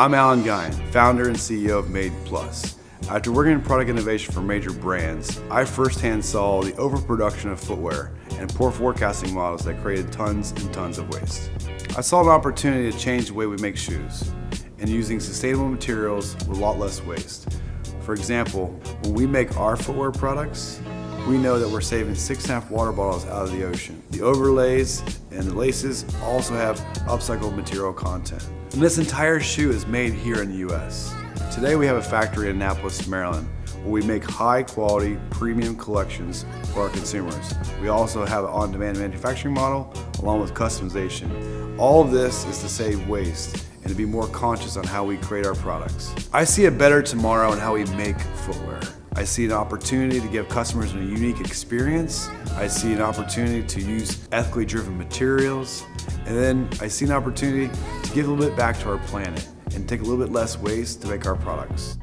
I'm Alan Guyan, founder and CEO of Made Plus. After working in product innovation for major brands, I firsthand saw the overproduction of footwear and poor forecasting models that created tons and tons of waste. I saw an opportunity to change the way we make shoes and using sustainable materials with a lot less waste. For example, when we make our footwear products, we know that we're saving 6.5 water bottles out of the ocean. The overlays and the laces also have upcycled material content. And this entire shoe is made here in the US. Today we have a factory in Annapolis, Maryland, where we make high quality premium collections for our consumers. We also have an on-demand manufacturing model along with customization. All of this is to save waste and to be more conscious on how we create our products. I see a better tomorrow in how we make footwear. I see an opportunity to give customers a unique experience. I see an opportunity to use ethically driven materials. And then I see an opportunity to give a little bit back to our planet and take a little bit less waste to make our products.